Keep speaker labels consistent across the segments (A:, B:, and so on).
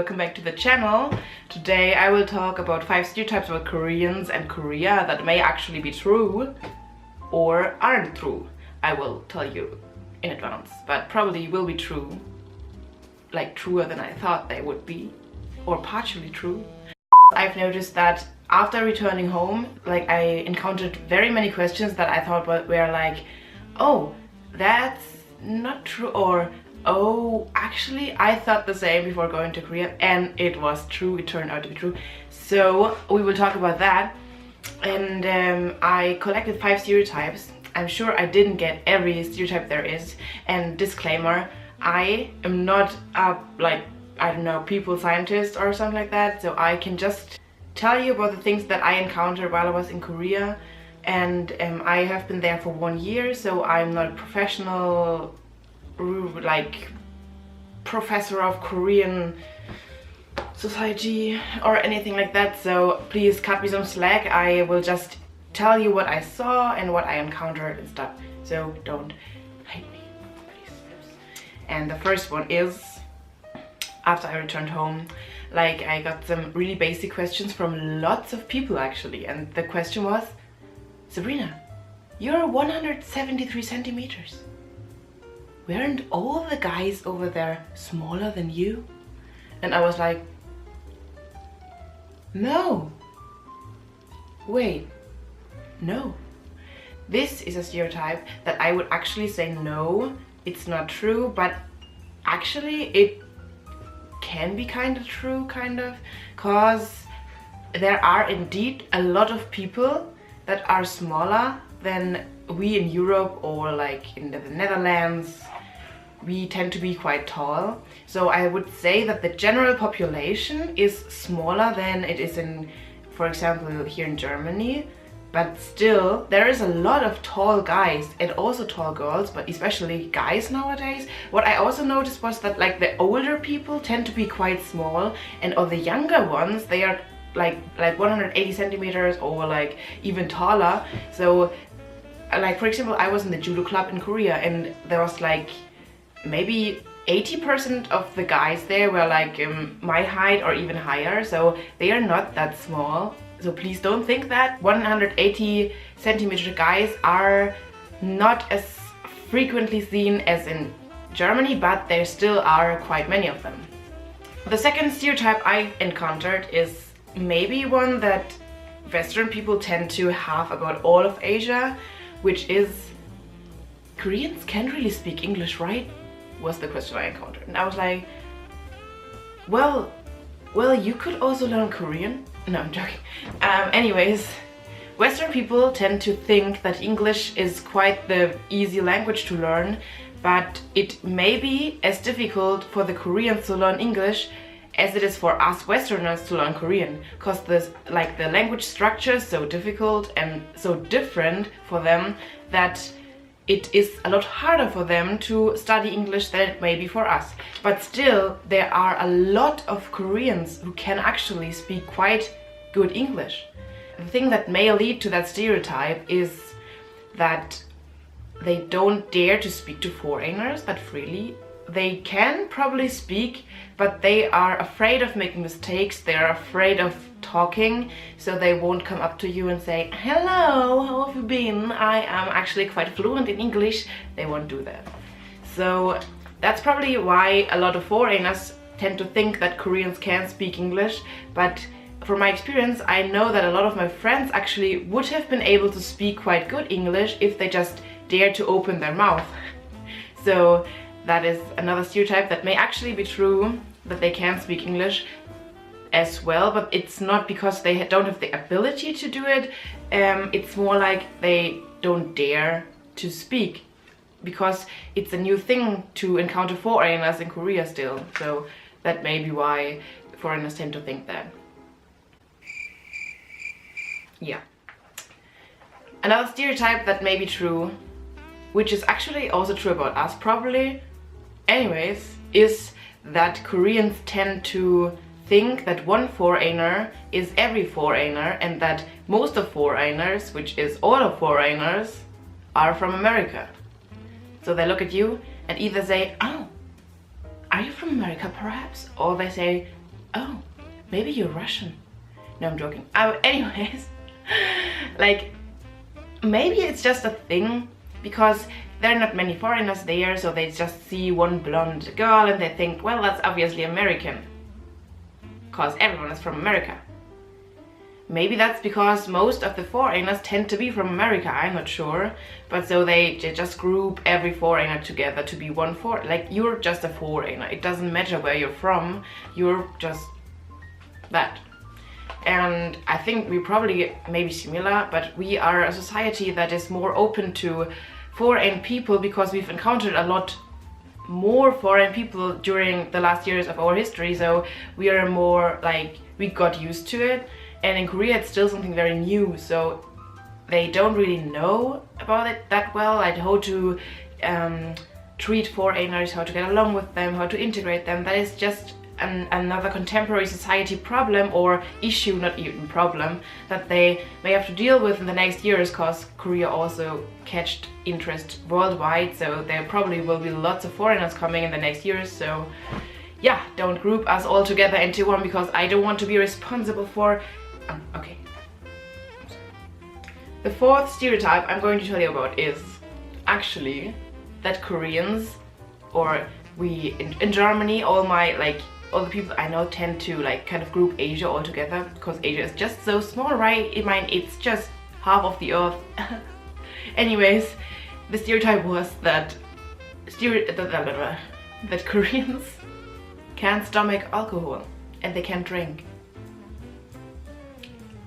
A: welcome back to the channel. Today I will talk about 5 stereotypes about Koreans and Korea that may actually be true or aren't true. I will tell you in advance, but probably will be true, like truer than I thought they would be, or partially true. I've noticed that after returning home, like, I encountered very many questions that I thought were like, oh, that's not true, or oh, actually I thought the same before going to Korea, and it was true, it turned out to be true. So we will talk about that. And I collected 5 stereotypes. I'm sure I didn't get every stereotype there is, and disclaimer, I am not a, like, I don't know, people scientist or something like that, so I can just tell you about the things that I encountered while I was in Korea. And I have been there for 1 year, so I'm not a professional, like, professor of Korean society or anything like that, so please cut me some slack. I will just tell you what I saw and what I encountered and stuff, so don't hate me, please. And the first one is, after I returned home, like, I got some really basic questions from lots of people actually, and the question was, Sabrina, you're 173 centimeters. Weren't all the guys over there smaller than you? And I was like, no. Wait, no. This is a stereotype that I would actually say no, it's not true, but actually it can be kind of true, cause there are indeed a lot of people that are smaller than we in Europe, or like in the Netherlands. We tend to be quite tall, so I would say that the general population is smaller than it is in, for example, here in Germany. But still, there is a lot of tall guys and also tall girls, but especially guys nowadays. What I also noticed was that, like, the older people tend to be quite small, and of the younger ones, they are like 180 centimeters or like even taller. So, like, for example, I was in the judo club in Korea, and there was like maybe 80% of the guys there were like my height or even higher, so they are not that small. So please don't think that 180 centimeter guys are not as frequently seen as in Germany, but there still are quite many of them. The second stereotype I encountered is maybe one that Western people tend to have about all of Asia, which is, Koreans can't really speak English, right? Was the question I encountered. And I was like, well, you could also learn Korean. No, I'm joking. Anyways, Western people tend to think that English is quite the easy language to learn, but it may be as difficult for the Koreans to learn English as it is for us Westerners to learn Korean, because the language structure is so difficult and so different for them that it is a lot harder for them to study English than it may be for us. But still, there are a lot of Koreans who can actually speak quite good English. The thing that may lead to that stereotype is that they don't dare to speak to foreigners that freely. They can probably speak, but they are afraid of making mistakes, they are afraid of talking, so they won't come up to you and say, hello, how have you been? I am actually quite fluent in English. They won't do that. So that's probably why a lot of foreigners tend to think that Koreans can speak English, but from my experience, I know that a lot of my friends actually would have been able to speak quite good English if they just dared to open their mouth. So that is another stereotype that may actually be true, that they can speak English as well, but it's not because they don't have the ability to do it. It's more like they don't dare to speak, because it's a new thing to encounter foreigners in Korea still. So that may be why foreigners tend to think that. Yeah. Another stereotype that may be true, which is actually also true about us probably, anyways, is that Koreans tend to think that one foreigner is every foreigner, and that most of foreigners, which is all of foreigners, are from America. So they look at you and either say, oh, are you from America perhaps? Or they say, oh, maybe you're Russian. No, I'm joking. Anyways, like, maybe it's just a thing because there are not many foreigners there, so they just see one blonde girl and they think, well, that's obviously American, because everyone is from America. Maybe that's because most of the foreigners tend to be from America, I'm not sure. But so they just group every foreigner together to be one like, you're just a foreigner. It doesn't matter where you're from, you're just that. And I think we probably maybe similar, but we are a society that is more open to foreign people because we've encountered a lot more foreign people during the last years of our history. So we are more like, we got used to it. And in Korea it's still something very new, so they don't really know about it that well, like how to treat foreigners, how to get along with them, how to integrate them. That is just another contemporary society problem or issue, not even problem, that they may have to deal with in the next years, because Korea also catched interest worldwide, so there probably will be lots of foreigners coming in the next years. So yeah, don't group us all together into one, because I don't want to be responsible for okay. The fourth stereotype I'm going to tell you about is actually that Koreans, or we in Germany, all the people I know tend to like kind of group Asia all together, because Asia is just so small, right? I mean, it's just half of the earth. Anyways, the stereotype was that that Koreans can't stomach alcohol and they can't drink.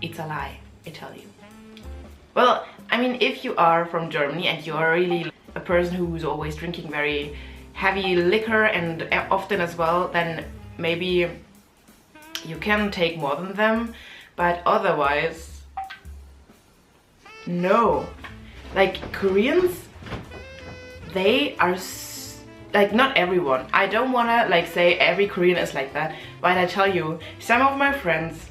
A: It's a lie, I tell you. Well, I mean, if you are from Germany and you are really a person who's always drinking very heavy liquor and often as well, then maybe you can take more than them, but otherwise, no. Like, Koreans, they are like, not everyone. I don't wanna like say every Korean is like that, but I tell you, some of my friends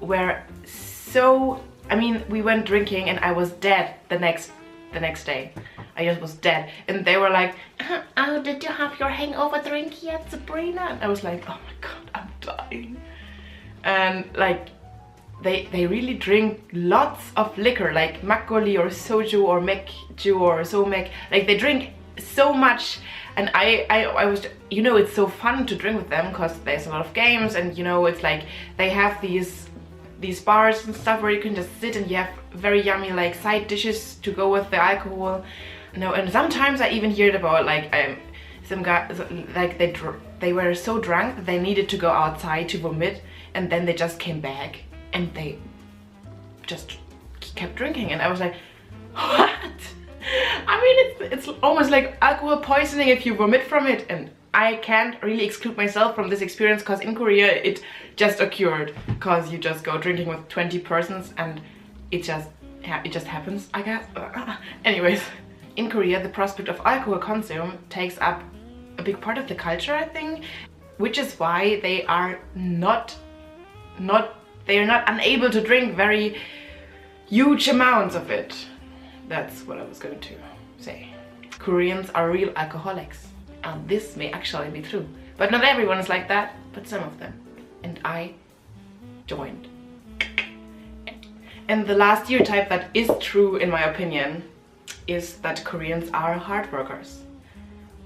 A: were so, I mean, we went drinking and I was dead the next day. I just was dead, and they were like, oh, did you have your hangover drink yet, Sabrina? And I was like, oh my god, I'm dying. And like, they really drink lots of liquor, like makgeolli or soju or mekju or somek. Like, they drink so much, and I was, you know, it's so fun to drink with them because there's a lot of games, and you know, it's like they have these bars and stuff where you can just sit and you have very yummy like side dishes to go with the alcohol. No, and sometimes I even heard about like some guys, like they were so drunk that they needed to go outside to vomit, and then they just came back and they just kept drinking, and I was like, what? I mean, it's almost like alcohol poisoning if you vomit from it, and I can't really exclude myself from this experience because in Korea it just occurred, because you just go drinking with 20 persons and it just happens, I guess. Anyways, in Korea the prospect of alcohol consume takes up a big part of the culture, I think, which is why they are not unable to drink very huge amounts of it. That's what I was going to say. Koreans are real alcoholics. And this may actually be true. But not everyone is like that, but some of them. And I joined. And the last stereotype that is true, in my opinion, is that Koreans are hard workers.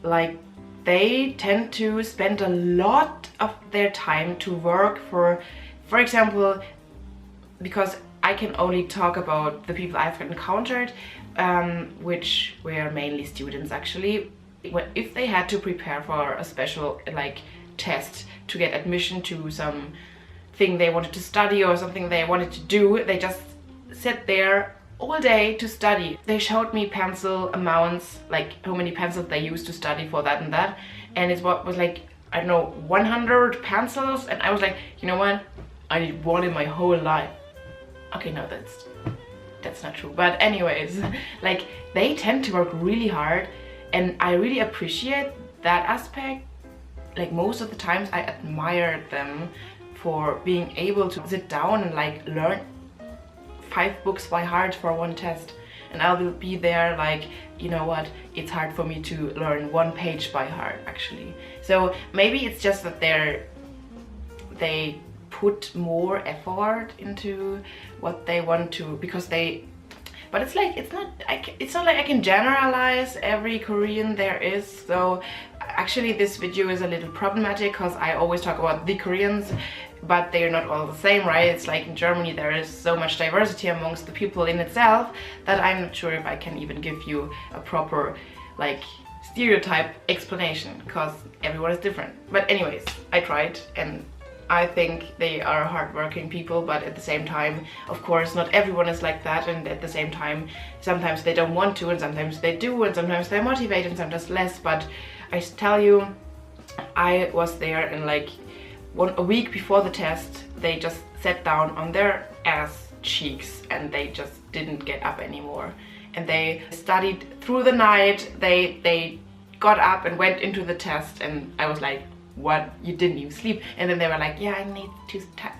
A: Like, they tend to spend a lot of their time to work for example, because I can only talk about the people I've encountered, which were mainly students actually. If they had to prepare for a special like test to get admission to some thing they wanted to study or something they wanted to do, they just sat there all day to study. They showed me pencil amounts, like how many pencils they used to study for that and that, and it was like, I don't know, 100 pencils, and I was like, you know what, I need one in my whole life. Okay, no, that's not true, but anyways, like, they tend to work really hard. And I really appreciate that aspect. Like, most of the times I admire them for being able to sit down and like learn 5 books by heart for one test. And I will be there like, you know what, it's hard for me to learn 1 page by heart actually. So maybe it's just that their they put more effort into what they want to, because they, but it's like, it's not like I can generalize every Korean there is. So actually this video is a little problematic because I always talk about the Koreans, but they're not all the same, right? It's like in Germany there is so much diversity amongst the people in itself that I'm not sure if I can even give you a proper like stereotype explanation, because everyone is different. But anyways, I tried, and I think they are hardworking people, but at the same time, of course, not everyone is like that, and at the same time, sometimes they don't want to, and sometimes they do, and sometimes they're motivated, and sometimes less. But I tell you, I was there, and like a week before the test, they just sat down on their ass cheeks, and they just didn't get up anymore. And they studied through the night, they got up and went into the test, and I was like, what, you didn't even sleep? And then they were like, yeah, I need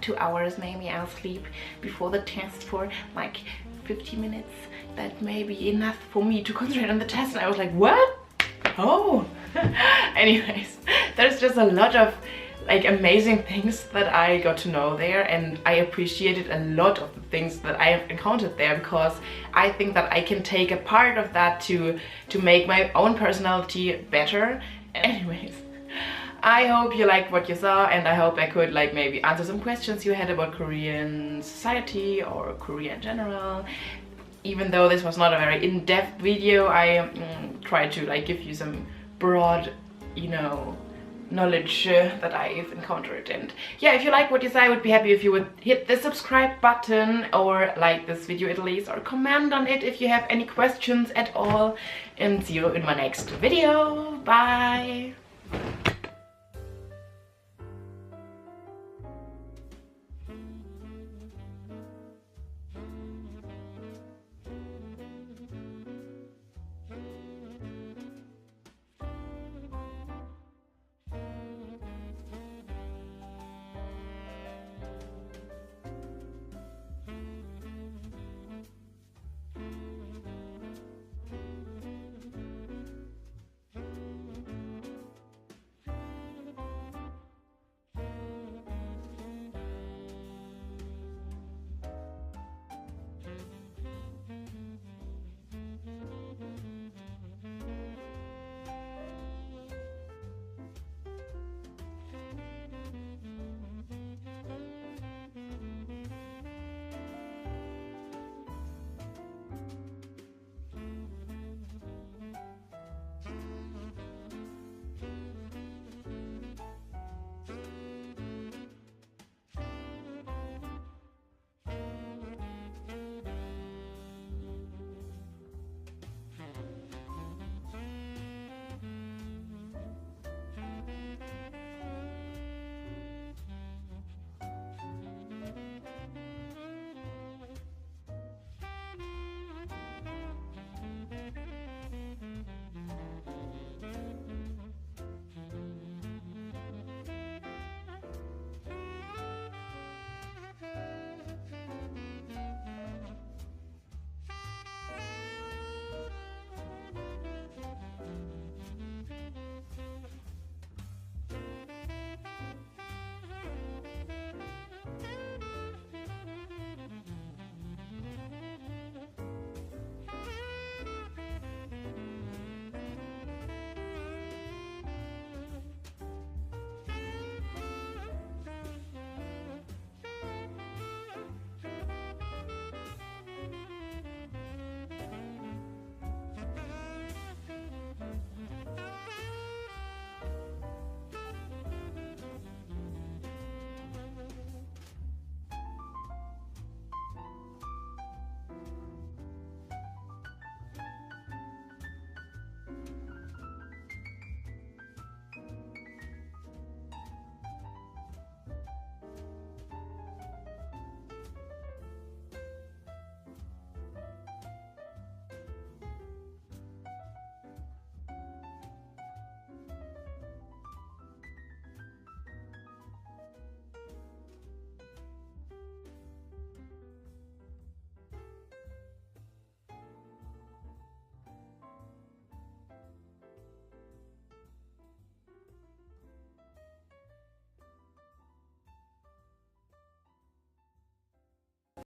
A: 2 hours, maybe I'll sleep before the test for like 50 minutes. That may be enough for me to concentrate on the test. And I was like, what? Oh. Anyways, there's just a lot of like amazing things that I got to know there, and I appreciated a lot of the things that I have encountered there, because I think that I can take a part of that to make my own personality better. Anyways, I hope you liked what you saw, and I hope I could like maybe answer some questions you had about Korean society or Korea in general. Even though this was not a very in-depth video, I tried to like give you some broad, you know, knowledge that I've encountered. And yeah, if you like what you saw, I would be happy if you would hit the subscribe button or like this video at least, or comment on it if you have any questions at all. And see you in my next video. Bye!